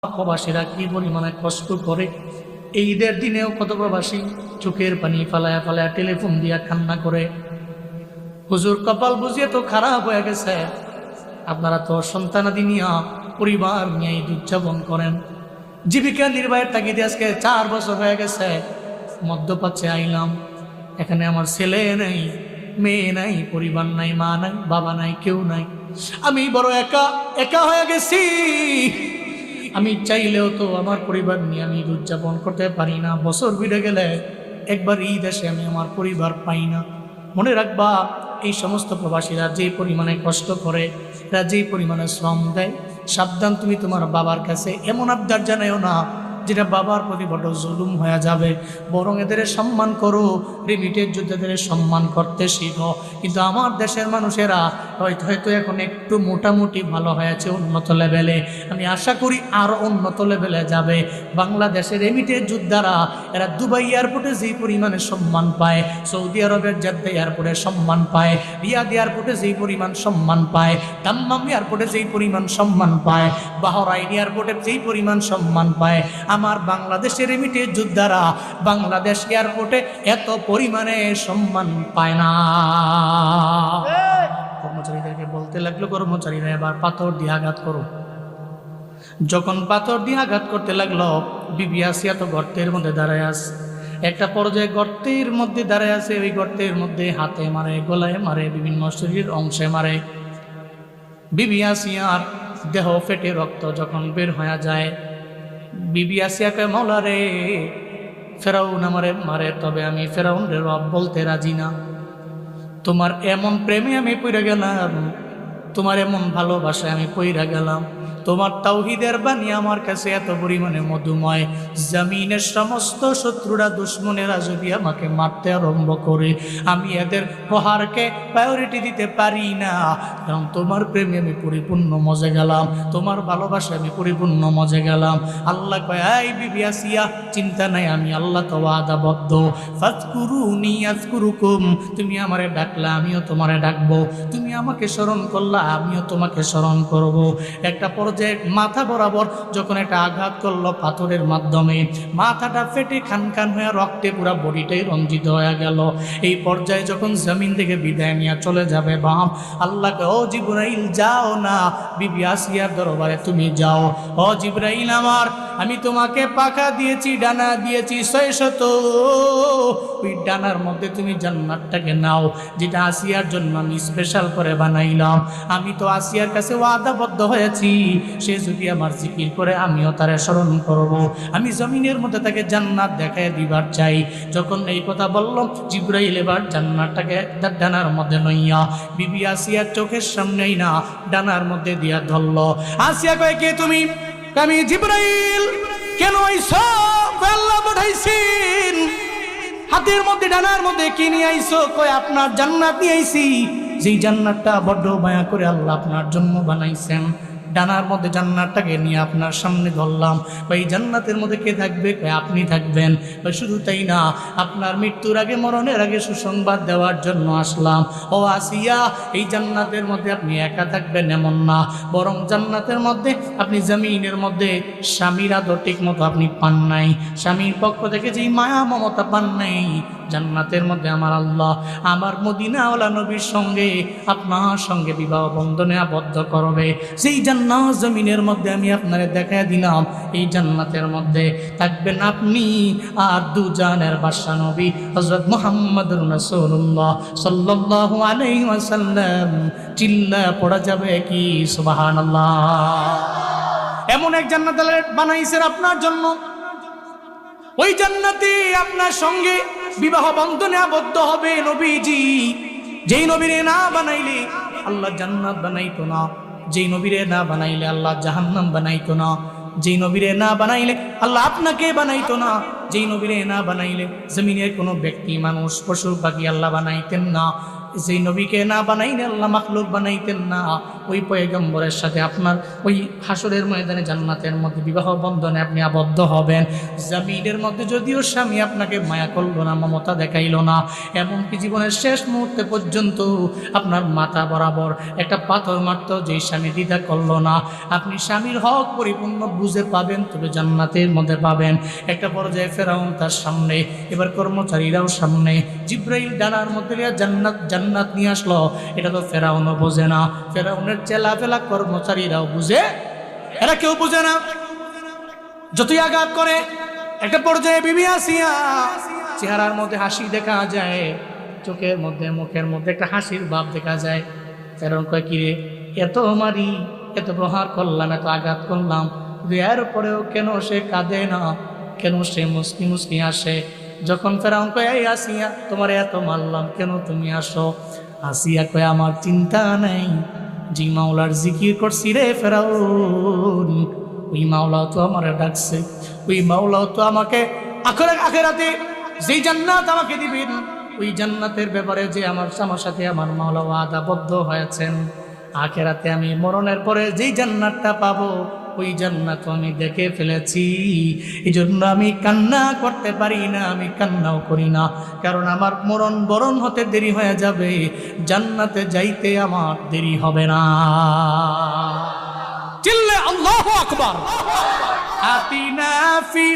প্রবাসীরা কি পরিমাণে কষ্ট করে। এই ঈদের দিনেও কত প্রবাসী চোখের পানি ফালায়া ফালায়া টেলিফোন দিয়া কান্না করে, হুজুর কপাল বুঝিয়ে তো খারাপ হয়ে গেছে, আপনারা তো সন্তানাদি নিয়ে পরিবার নিয়ে ঈদ উদযাপন করেন। জীবিকা নির্বাহের তাগিদে আজকে 4 বছর হয়ে গেছে, মধ্যপ্রাচ্যে আইলাম, এখানে আমার ছেলে নেই, মেয়ে নাই, পরিবার নাই, মা নাই, বাবা নাই, কেউ নাই, আমি বড় একা একা হয়ে গেছি। আমি চাইলেও তো আমার পরিবার নিয়ে আমি ঈদ উদযাপন করতে পারি না। বছর বেড়ে গেলে একবার ঈদ আসে, আমি আমার পরিবার পাই না। মনে রাখবা, এই সমস্ত প্রবাসীরা যে পরিমাণে কষ্ট করে, এরা যে পরিমাণে শ্রম দেয়, সাবধান তুমি তোমার বাবার কাছে এমন আবদার জানাইও না যেটা বাবার প্রতি বড় জুলুম হয়ে যাবে। বরং এদের সম্মান করো, রিমিটেড যোদ্ধাদের সম্মান করতে শিখো। কিন্তু আমার দেশের মানুষেরা হয়তো এখন একটু মোটামুটি ভালো হয়েছে, উন্নত লেভেলে, আমি আশা করি আরও উন্নত লেভেলে যাবে। বাংলাদেশের রিমিটেড যোদ্ধারা এরা দুবাই এয়ারপোর্টে যেই পরিমাণে সম্মান পায়, সৌদি আরবের জেদ্দা এয়ারপোর্টে সম্মান পায়, রিয়াদ এয়ারপোর্টে যেই পরিমাণ সম্মান পায়, দাম্মাম এয়ারপোর্টে যেই পরিমাণ সম্মান পায়, বাহরাইন এয়ারপোর্টে যেই পরিমাণ সম্মান পায়, আমার বাংলাদেশের রিমিটেড যোদ্ধারা বাংলাদেশ এয়ারপোর্টে এত পরিমাণে সম্মান পায় না। কর্মচারীদেরকে বলতে লাগলো, কর্মচারীরা এবার পাথর দিয়ে আঘাত করো। যখন পাথর দিয়ে আঘাত করতে লাগলো, বিবি আসিয়া তো গর্তের মধ্যে দাঁড়ায় আছে। একটা পর্যায়ে গর্তের মধ্যে দাঁড়ায় আছে, ওই গর্তের মধ্যে হাতে মারে, গলায় মারে, বিভিন্ন শরীরের অংশে মারে। বিবি আসিয়ার দেহ ফেটে রক্ত যখন বের হয়ে যায়, বিবি আসিয়াকে, মওলা রে, ফেরাউন আমারে মারে, তবে আমি ফেরাউনের রব বলতে রাজি না। তোমার এমন প্রেমে আমি পইরা গেলাম, তোমার এমন ভালোবাসায় আমি পইরা গেলাম, তোমার তাওহীদের বাণী আমার কাছে এত পরিমাণে মধুময়, জমিনের সমস্ত শত্রুরা, দুশ্মনেরা যদি আমাকে মারতে আরম্ভ করে, আমি এদের প্রহারকে প্রায়োরিটি দিতে পারি না, কারণ তোমার প্রেমে আমি পরিপূর্ণ মজে গেলাম, তোমার ভালোবাসায় আমি পরিপূর্ণ মজে গেলাম। আল্লাহ কয়, এই বিবি আসিয়া, চিন্তা নাই, আমি আল্লাহ তো ওয়াদাবদ্ধ, ফাযকুরুনি আযকুরুকুম, তুমি আমারে ডাকলা, আমিও তোমারে ডাকবো, তুমি আমাকে স্মরণ করলা, আমিও তোমাকে স্মরণ করব। একটা যে মাথা বরাবর যখন একটা আঘাত করলো পাথরের মাধ্যমে, মাথাটা ফেটে খান খান হয়ে রক্তে পুরা বডিটাই রঞ্জিত হয়ে গেল। এই পর্যায়ে যখন জমিন থেকে বিদায় নিয়ে চলে যাবে বাপ, আল্লাহকে, ও জিবরাইল যাও না, বিবি আসিয়ার দরবারে তুমি যাও। ও জিবরাইল আমার, আমি তোমাকে পাখা দিয়েছি, ডানা দিয়েছি 600, ওই ডানার মধ্যে তুমি জান্নাতটাকে নাও, যেটা আসিয়ার জন্য আমি স্পেশাল করে বানাইলাম। আমি তো আসিয়ার কাছে ওয়াদাবদ্ধ হয়েছি, সে যদি আমার জিকির করে আমিও তারে স্মরণ করব, আমি জমিনের মধ্যে তাকে জান্নাত দেখায় দিবার চাই। যখন এই কথা বললাম, জিবরাইল এবার জান্নাতটাকে ডানার মধ্যে নইয়া বিবি আসিয়ার চোখের সামনেই না ডানার মধ্যে দিয়া ধরল। আসিয়া কয়, কে তুমি? আমি জিবরাইল। কেন আইছো? আল্লাহ পাঠাইছেন। হাতের মধ্যে ডানার মধ্যে কি নিয়ে আইছো? কয়, আপনার জান্নাত নিয়ে আইছি, যেই জান্নাতটা বড্ড মায়া করে আল্লাহ আপনার জন্য বানাইছেন। ডানার মধ্যে জান্নাতটাকে নিয়ে আপনার সামনে ধরলাম। এই জান্নাতের মধ্যে কে থাকবে? আপনি থাকবেন। শুধু তাই না, আপনার মৃত্যুর আগে, মরণের আগে সুসংবাদ দেওয়ার জন্য আসলাম। ও আসিয়া, এই জান্নাতের মধ্যে আপনি একা থাকবেন এমন না, বরং জান্নাতের মধ্যে আপনি জমিনের মধ্যে স্বামীর আদর ঠিক মতো আপনি পান নাই, স্বামীর পক্ষ থেকে যেই মায়া মমতা পান নাই, জান্নাতের মধ্যে আমার আল্লাহ আমার মদিনাওয়ালা নবীর সঙ্গে আপনার সঙ্গে বিবাহ বন্ধনে আবদ্ধ করবে। সেই জান্নাত জমিনের মধ্যে আমি আপনারে দেখায় দিলাম। এই জান্নাতের মধ্যে থাকবেন আপনি আর দুজানের বাদশা নবী হযরত মুহাম্মদুর রাসূলুল্লাহ সাল্লাল্লাহু আলাইহি ওয়াসাল্লাম। চিল্লা পড়া যাবে কি সুবহানাল্লাহ? এমন এক জান্নাত আল্লাহ বানাইছেন আপনার জন্য। ওই জান্নাতে আপনার সঙ্গে বিবাহ বন্ধনে আবদ্ধ হবে নবীজি। যেই নবীরে না বানাইলে আল্লাহ জান্নাত বানাইতো না, যেই নবীরে না বানাইলে আল্লাহ জাহান্নাম বানাইতো না, যেই নবীরে না বানাইলে আল্লাহ আপনাকে বানাইতো না, যেই নবীরে না বানাইলে জমিনের কোনো ব্যক্তি, মানুষ, পশু পাখি আল্লাহ বানাইতেন না, যেই নবীকে না বানাইলে আল্লাহ মাখলুক বানাইতেন না। ওই পয়গম্বরের সাথে আপনার ওই হাসরের ময়দানে জান্নাতের মধ্যে বিবাহ বন্ধনে আপনি আবদ্ধ হবেন। জমিনের মধ্যে যদিও স্বামী আপনাকে মায়া করলো না, মমতা দেখাইলো না, এমনকি জীবনের শেষ মুহূর্তে পর্যন্ত আপনার মাথা বরাবর একটা পাথর মারত, যেই স্বামী দ্বিধা করলো না, আপনি স্বামীর হক পরিপূর্ণ বুঝে পাবেন, তবে জান্নাতের মধ্যে পাবেন। একটা পর্যায়ে ফেরাউন তার সামনে, এবার কর্মচারীরাও সামনে, জিব্রাইল ডানার মধ্যে জান্নাত জান্নাত নিয়ে আসলো। এটা তো ফেরাউনও বোঝে না, ফেরাউনের চেলাফেলা কর্মচারীরাও বুঝে, এরা কেউ বুঝে না। যতই আঘাত করে, একটা পর্যায়ে বিবি আসিয়া চেহারার মধ্যে হাসি দেখা যায়, চোখের মধ্যে মুখের মধ্যে একটা হাসির ভাব দেখা যায়। ফেরাউন কয়, কিরে এত মারি, এত প্রহার করলাম, এত আঘাত করলাম, এরপরেও কেন সে কাঁদে না, কেন সে মুসকি মুসকি আসে? যখন ফেরাউন কয়, এই আসিয়া তোমার এত মারলাম, কেন তুমি আসো? আসিয়া কয়, আমার চিন্তা নেই, জি মাওলার জিকির করছি রে ফেরাউন, ওই মাওলাও তো আমার ডাকছে, ওই মাওলাও তো আমাকে আখেরাতে যেই জান্নাত আমাকে দিবেন, ওই জান্নাতের ব্যাপারে যে আমার সাথে আমার মাওলা ওয়াদাবদ্ধ হয়েছেন, আখেরাতে আমি মরণের পরে যেই জান্নাতটা পাবো, ওই জান্নাত আমি দেখে ফেলেছি। এই জন্য আমি কান্না করতে পারি না, আমি কান্নাও করি না, কারণ আমার মরণ বরণ হতে দেরি হয়ে যাবে, জান্নাতে যাইতে আমার দেরি হবে না। চিল্লে আল্লাহু আকবার। আতিনা ফি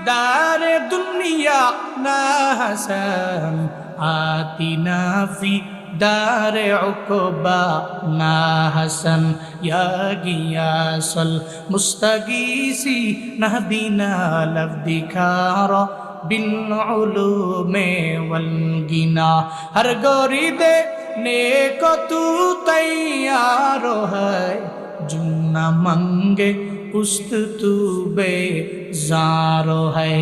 দারে দুনিয়া না হাসান, আতিনা ফি দারে উকবা না হাসান, ইয়া গিয়াসল মুস্তাগীসি নাহদিনা লফদিকারা বিল উলুমে ওয়াল গিনা, হর গরিদে নেক তু তৈয়ার হ্যায়, जुन्ना मंगे उस्त तू बेजारो है।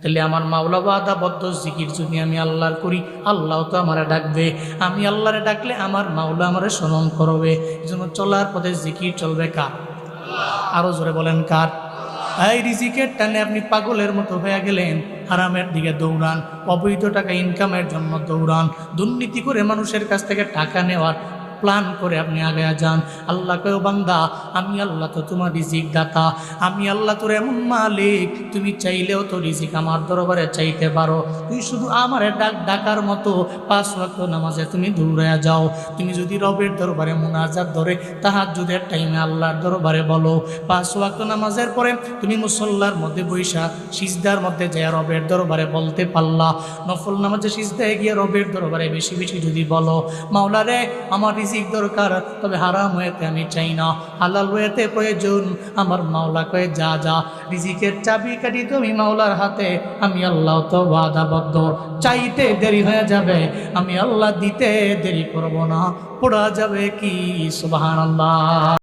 তাহলে আমার মাওলা ওয়াদাবদ্ধ জিকির যদি আমি আল্লাহর করি, আল্লাহ তো আমারে ডাকবে, আমি আল্লাহরে ডাকলে আমার মাওলা আমারে স্মরণ করবে। এজন্য চলার পথে জিকির চলবে কার? আরো জোরে বলেন কার? এই রিজিকের টানে আপনি পাগলের মতো হয়ে গেলেন, হারামের দিকে দৌড়ান, অবৈধ টাকা ইনকামের জন্য দৌড়ান, দুর্নীতি করে মানুষের কাছ থেকে টাকা নেওয়ার প্ল্যান করে আপনি আগে যান। আল্লাহ কয়, বান্দা আমি আল্লাহ তো তোমার রিজিক দাতা, আমি আল্লাহ তোর এমন মালিক, তুমি চাইলেও তো রিজিক আমার দরবারে চাইতে পারো। তুই শুধু আমার ডাকার মতো 5 ওয়াক্ত নামাজে তুমি দৌড়ায়া যাও। তুমি যদি রবের দরবারে মুনাজাত ধরে তাহাজ্জুদের টাইমে আল্লাহর দরবারে বলো, 5 ওয়াক্ত নামাজের পরে তুমি মুসল্লার মধ্যে বৈশা সিজদার মধ্যে যায় রবের দরবারে বলতে পারলা, নফল নামাজে সিজদায় গিয়ে রবের দরবারে বেশি বেশি যদি বলো, মাওলা রে আমার রিজিক দরকার, তবে হারাম হয়েতে আমি চাই না, হালাল হয়েতে প্রয়োজন। আমার মাওলা কয়ে, যা যা, রিজিকের চাবি কাঠি তুমি মাওলার হাতে, আমি আল্লাহ তো ওয়াদাবদ্ধ, চাইতে দেরি হয়ে যাবে, আমি আল্লাহ দিতে দেরি করব না, পড়া যাবে কি সুবহানাল্লাহ।